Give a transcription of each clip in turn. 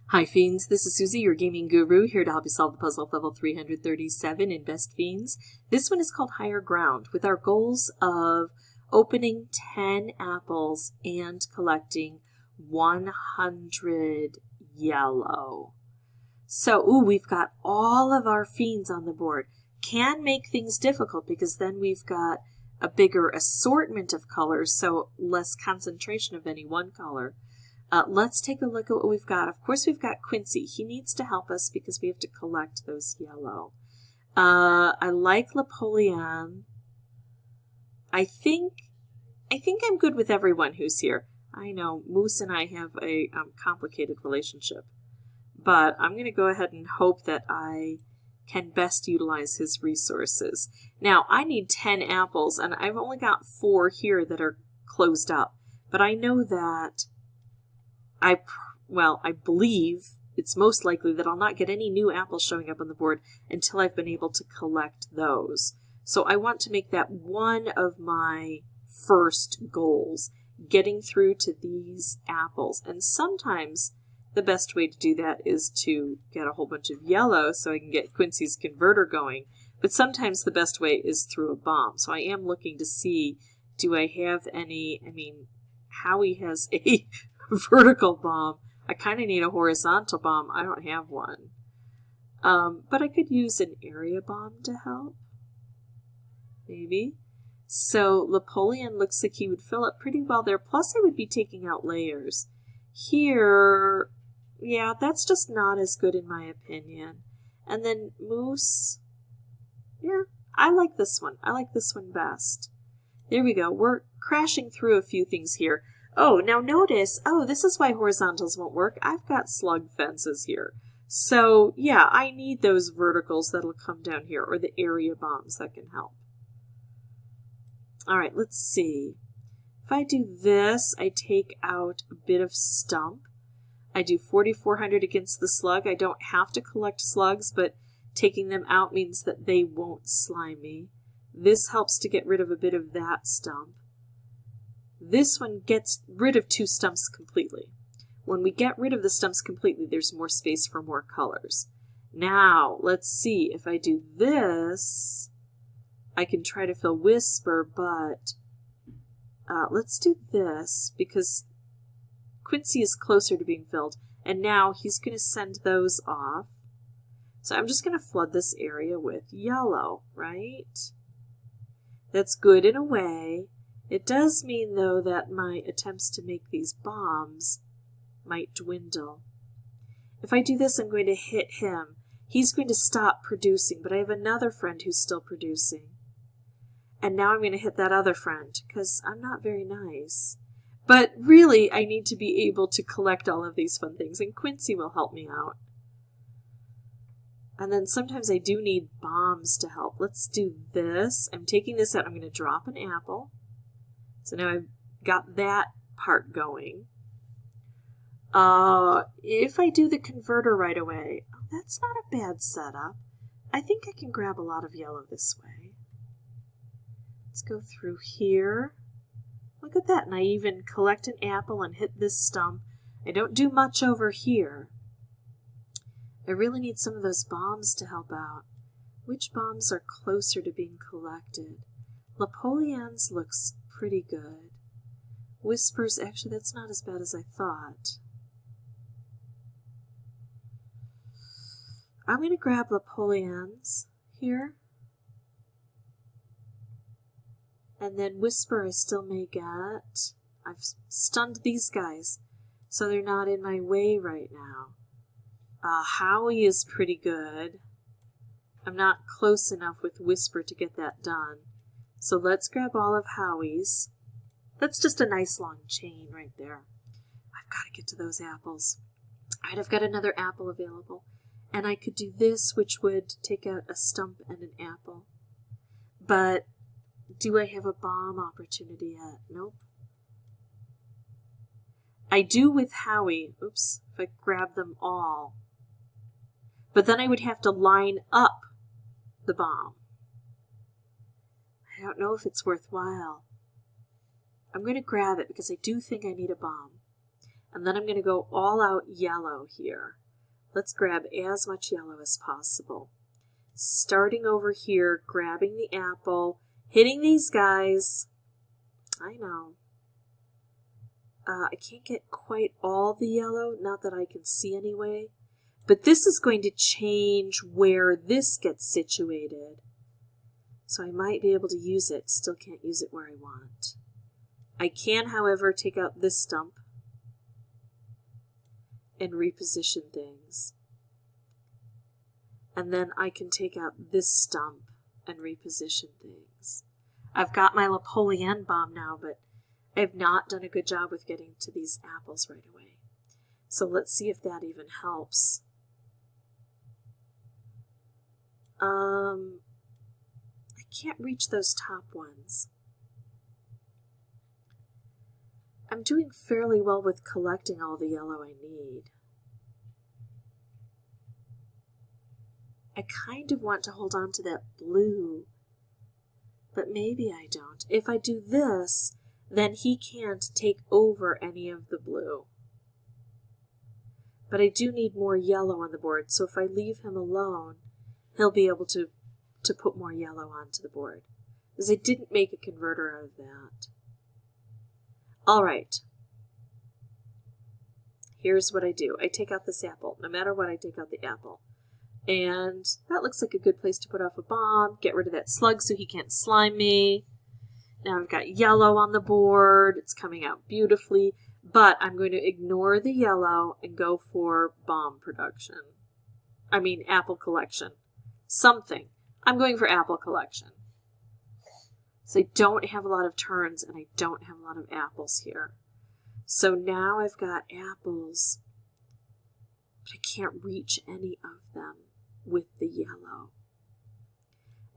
Hi Fiends, this is Susie, your gaming guru, here to help you solve the puzzle of level 337 in Best Fiends. This one is called Higher Ground, with our goals of opening 10 apples and collecting 100 yellow. So, we've got all of our Fiends on the board. Can make things difficult because then we've got a bigger assortment of colors, so less concentration of any one color. Let's take a look at what we've got. Of course, we've got Quincy. He needs to help us because we have to collect those yellow. I like Napoleon. I think I'm good with everyone who's here. I know Moose and I have a complicated relationship, but I'm going to go ahead and hope that I can best utilize his resources. Now, I need 10 apples, and I've only got 4 here that are closed up, but I know that I believe it's most likely that I'll not get any new apples showing up on the board until I've been able to collect those. So I want to make that one of my first goals, getting through to these apples. And sometimes the best way to do that is to get a whole bunch of yellow so I can get Quincy's converter going. But sometimes the best way is through a bomb. So I am looking to see, do I have any, Howie has a vertical bomb. I kind of need a horizontal bomb. I don't have one. But I could use an area bomb to help. Maybe. So Napoleon looks like he would fill up pretty well there. Plus I would be taking out layers. Here, yeah, that's just not as good in my opinion. And then Moose, yeah, I like this one. I like this one best. There we go. We're crashing through a few things here. Oh, now notice, this is why horizontals won't work. I've got slug fences here. So, yeah, I need those verticals that'll come down here, or the area bombs that can help. All right, let's see. If I do this, I take out a bit of stump. I do 4,400 against the slug. I don't have to collect slugs, but taking them out means that they won't slime me. This helps to get rid of a bit of that stump. This one gets rid of 2 stumps completely. When we get rid of the stumps completely, there's more space for more colors. Now, let's see. If I do this, I can try to fill Whisper, but let's do this because Quincy is closer to being filled. And now he's going to send those off. So I'm just going to flood this area with yellow, right? That's good in a way. It does mean, though, that my attempts to make these bombs might dwindle. If I do this, I'm going to hit him. He's going to stop producing, but I have another friend who's still producing. And now I'm going to hit that other friend, because I'm not very nice. But really, I need to be able to collect all of these fun things, and Quincy will help me out. And then sometimes I do need bombs to help. Let's do this. I'm taking this out. I'm going to drop an apple. So now I've got that part going. If I do the converter right away, that's not a bad setup. I think I can grab a lot of yellow this way. Let's go through here. Look at that, and I even collect an apple and hit this stump. I don't do much over here. I really need some of those bombs to help out. Which bombs are closer to being collected? Napoleon's looks pretty good. Whispers, actually, that's not as bad as I thought. I'm going to grab Napoleon's here. And then Whisper I still may get. I've stunned these guys, so they're not in my way right now. Howie is pretty good. I'm not close enough with Whisper to get that done. So let's grab all of Howie's. That's just a nice long chain right there. I've got to get to those apples. All right, I've got another apple available. And I could do this, which would take out a stump and an apple. But do I have a bomb opportunity yet? Nope. I do with Howie. Oops, if I grab them all. But then I would have to line up the bomb. I don't know if it's worthwhile. I'm going to grab it because I do think I need a bomb. And then I'm going to go all out yellow here. Let's grab as much yellow as possible. Starting over here, grabbing the apple, hitting these guys. I know. I can't get quite all the yellow, not that I can see anyway. But this is going to change where this gets situated. So I might be able to use it, still can't use it where I want. I can, however, take out this stump and reposition things. And then I can take out this stump and reposition things. I've got my Napoleon bomb now, but I have not done a good job with getting to these apples right away. So let's see if that even helps. I can't reach those top ones. I'm doing fairly well with collecting all the yellow I need. I kind of want to hold on to that blue, but maybe I don't. If I do this, then he can't take over any of the blue. But I do need more yellow on the board, so if I leave him alone, he'll be able to put more yellow onto the board. Because I didn't make a converter out of that. All right. Here's what I do. I take out this apple. No matter what, I take out the apple. And that looks like a good place to put off a bomb. Get rid of that slug so he can't slime me. Now I've got yellow on the board. It's coming out beautifully. But I'm going to ignore the yellow and go for bomb production. I mean apple collection. Something. I'm going for apple collection. So I don't have a lot of turns and I don't have a lot of apples here. So now I've got apples, but I can't reach any of them with the yellow.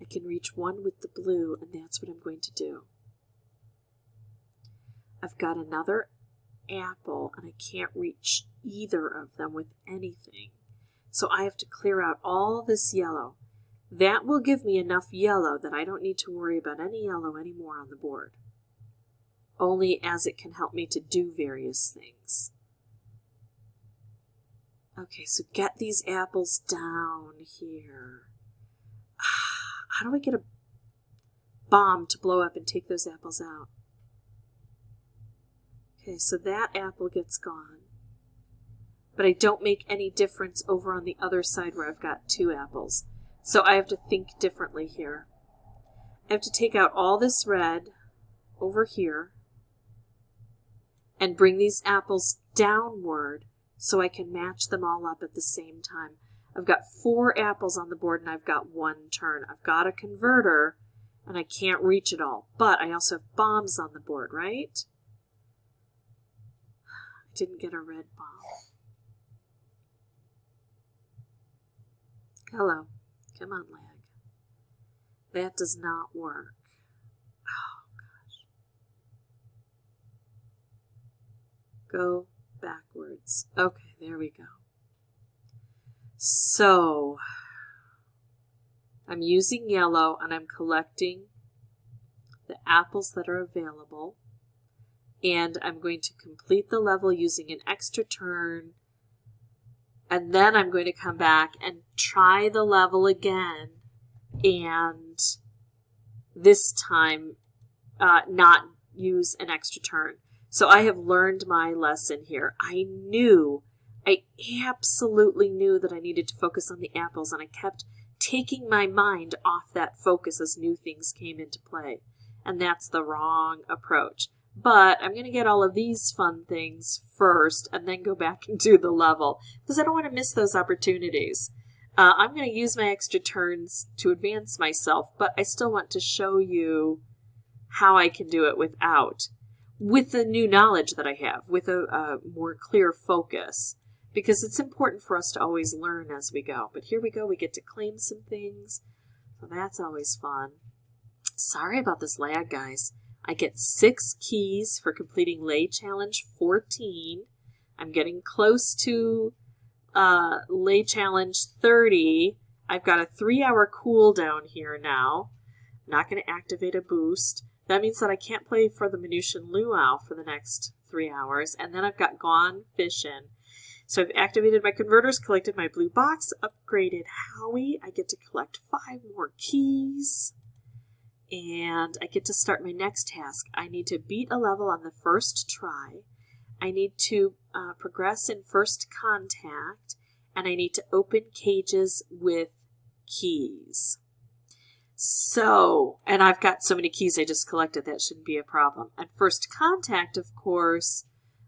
I can reach one with the blue, and that's what I'm going to do. I've got another apple, and I can't reach either of them with anything. So I have to clear out all this yellow. That will give me enough yellow that I don't need to worry about any yellow anymore on the board. Only as it can help me to do various things. Okay, so get these apples down here. How do I get a bomb to blow up and take those apples out? Okay, so that apple gets gone. But I don't make any difference over on the other side where I've got two apples. So I have to think differently here. I have to take out all this red over here and bring these apples downward so I can match them all up at the same time. I've got 4 apples on the board and I've got 1 turn. I've got a converter and I can't reach it all, but I also have bombs on the board, right? I didn't get a red bomb. Hello. Come on, lag. That does not work. Oh, gosh. Go backwards. Okay, there we go. So, I'm using yellow and I'm collecting the apples that are available. And I'm going to complete the level using an extra turn. And then I'm going to come back and try the level again. And this time, not use an extra turn. So I have learned my lesson here. I absolutely knew that I needed to focus on the apples, and I kept taking my mind off that focus as new things came into play. And that's the wrong approach. But I'm going to get all of these fun things first and then go back and do the level because I don't want to miss those opportunities. I'm going to use my extra turns to advance myself, but I still want to show you how I can do it with the new knowledge that I have, with a more clear focus, because it's important for us to always learn as we go. But here we go. We get to claim some things, so that's always fun. Sorry about this lag, guys. I get 6 keys for completing Lay Challenge 14. I'm getting close to Lay Challenge 30. I've got a 3-hour cooldown here now. I'm not going to activate a boost. That means that I can't play for the Minutia Luau for the next 3 hours. And then I've got gone fishing. So I've activated my converters, collected my blue box, upgraded Howie. I get to collect 5 more keys. And I get to start my next task. I need to beat a level on the first try. I need to progress in first contact. And I need to open cages with keys. So, and I've got so many keys I just collected, that shouldn't be a problem. At first contact, of course,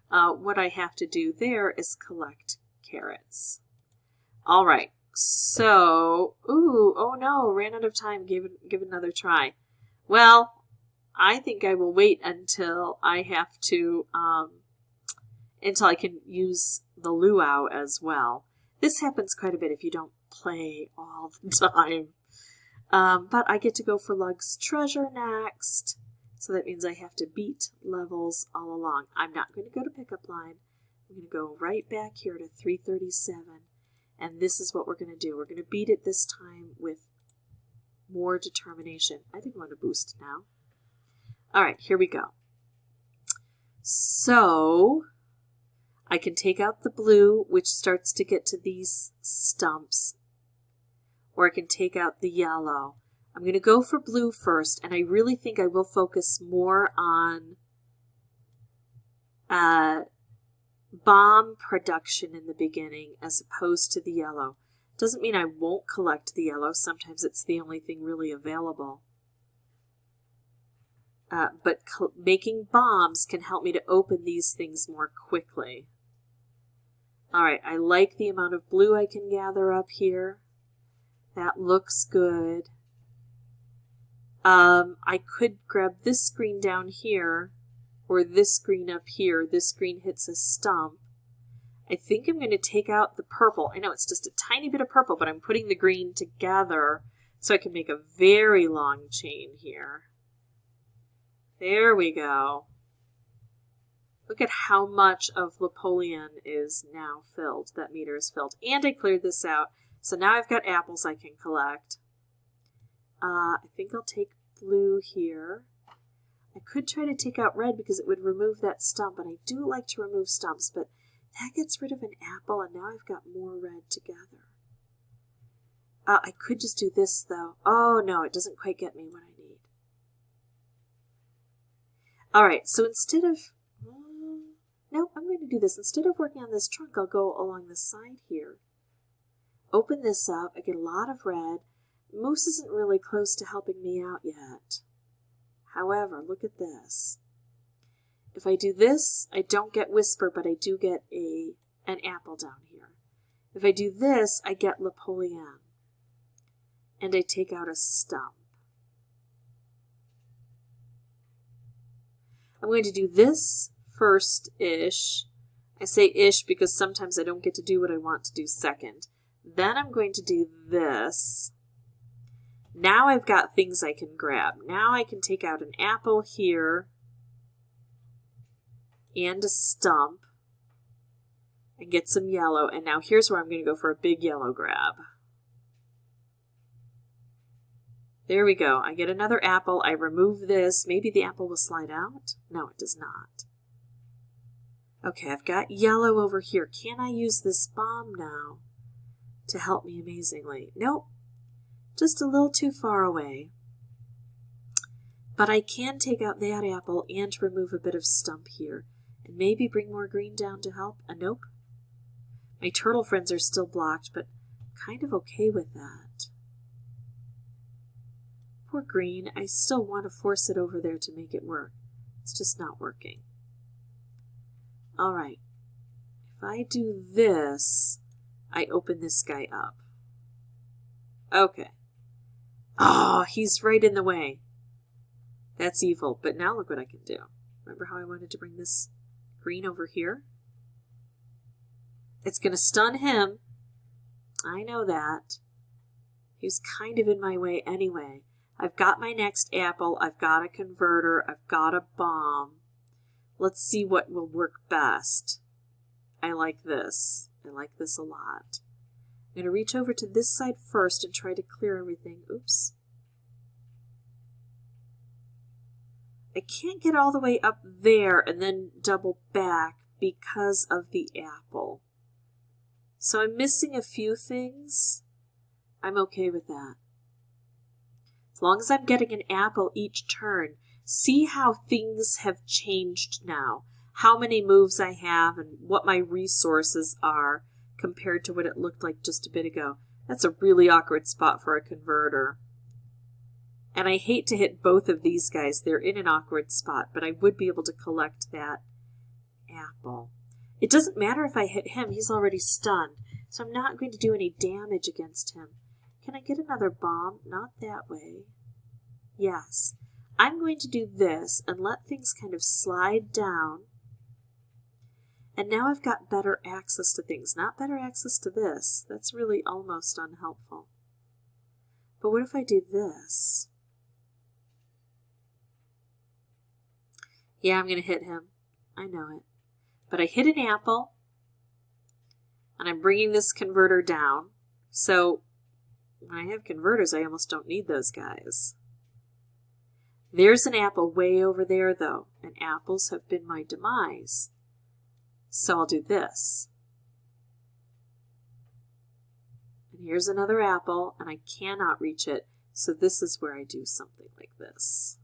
what I have to do there is collect carrots. All right, so, oh no, ran out of time, give it another try. Well, I think I will wait until I have to, until I can use the luau as well. This happens quite a bit if you don't play all the time. But I get to go for Lug's treasure next. So that means I have to beat levels all along. I'm not going to go to pickup line. I'm going to go right back here to 337. And this is what we're going to do. We're going to beat it this time with more determination. I didn't want to boost now. All right, here we go. So I can take out the blue, which starts to get to these stumps. Or I can take out the yellow. I'm going to go for blue first, and I really think I will focus more on bomb production in the beginning as opposed to the yellow. Doesn't mean I won't collect the yellow. Sometimes it's the only thing really available. But making bombs can help me to open these things more quickly. All right, I like the amount of blue I can gather up here. That looks good. I could grab this screen down here, or this screen up here. This screen hits a stump. I think I'm going to take out the purple. I know it's just a tiny bit of purple, but I'm putting the green together so I can make a very long chain here. There we go. Look at how much of Napoleon is now filled. That meter is filled. And I cleared this out. So now I've got apples I can collect. I think I'll take blue here. I could try to take out red because it would remove that stump, and I do like to remove stumps, but that gets rid of an apple, and now I've got more red together. I could just do this, though. Oh, no, it doesn't quite get me what I need. All right, so instead of... no, I'm going to do this. Instead of working on this trunk, I'll go along the side here. Open this up. I get a lot of red. Moose isn't really close to helping me out yet. However, look at this. If I do this, I don't get Whisper, but I do get an apple down here. If I do this, I get Napoleon. And I take out a stump. I'm going to do this first-ish. I say ish because sometimes I don't get to do what I want to do second. Then I'm going to do this. Now I've got things I can grab. Now I can take out an apple here and a stump and get some yellow. And now here's where I'm going to go for a big yellow grab. There we go. I get another apple. I remove this. Maybe the apple will slide out. No, it does not. Okay, I've got yellow over here. Can I use this bomb now to help me amazingly? Nope. Just a little too far away. But I can take out that apple and remove a bit of stump here. And maybe bring more green down to help. Nope. My turtle friends are still blocked, but kind of okay with that. Poor green. I still want to force it over there to make it work. It's just not working. All right. If I do this, I open this guy up. Okay. Oh, he's right in the way. That's evil, but now look what I can do. Remember how I wanted to bring this green over here? It's going to stun him. I know that. He was kind of in my way anyway. I've got my next apple. I've got a converter. I've got a bomb. Let's see what will work best. I like this. I like this a lot. I'm going to reach over to this side first and try to clear everything. Oops. I can't get all the way up there and then double back because of the apple. So I'm missing a few things. I'm okay with that. As long as I'm getting an apple each turn, see how things have changed now. How many moves I have and what my resources are compared to what it looked like just a bit ago. That's a really awkward spot for a converter. And I hate to hit both of these guys. They're in an awkward spot, but I would be able to collect that apple. It doesn't matter if I hit him. He's already stunned, so I'm not going to do any damage against him. Can I get another bomb? Not that way. Yes. I'm going to do this and let things kind of slide down. And now I've got better access to things. Not better access to this. That's really almost unhelpful. But what if I do this? Yeah, I'm going to hit him. I know it. But I hit an apple, and I'm bringing this converter down. So when I have converters, I almost don't need those guys. There's an apple way over there, though, and apples have been my demise. So I'll do this. And here's another apple, and I cannot reach it, so this is where I do something like this.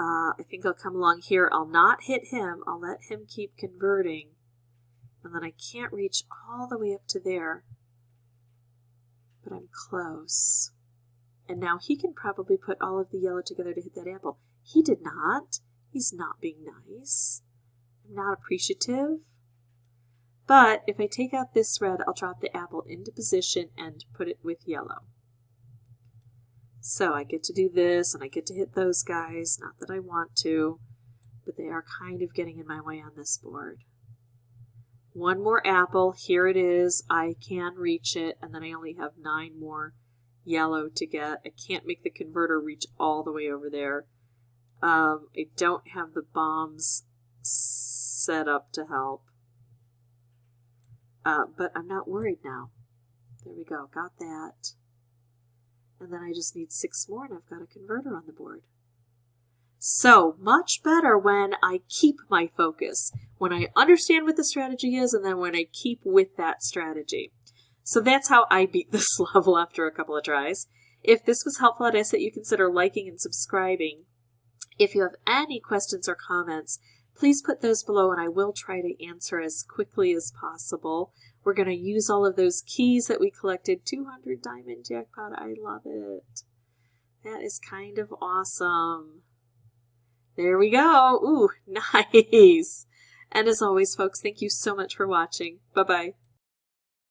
I think I'll come along here. I'll not hit him. I'll let him keep converting. And then I can't reach all the way up to there. But I'm close. And now he can probably put all of the yellow together to hit that apple. He did not. He's not being nice. I'm not appreciative. But if I take out this red, I'll drop the apple into position and put it with yellow. So I get to do this, and I get to hit those guys. Not that I want to, but they are kind of getting in my way on this board. One more apple. Here it is. I can reach it, and then I only have 9 more yellow to get. I can't make the converter reach all the way over there. I don't have the bombs set up to help. But I'm not worried now. There we go. Got that. And then I just need 6 more, and I've got a converter on the board. So much better when I keep my focus, when I understand what the strategy is, and then when I keep with that strategy. So that's how I beat this level after a couple of tries. If this was helpful, I'd ask that you consider liking and subscribing. If you have any questions or comments, please put those below, and I will try to answer as quickly as possible. We're going to use all of those keys that we collected. 200 diamond jackpot. I love it. That is kind of awesome. There we go. Ooh, nice. And as always, folks, thank you so much for watching. Bye-bye.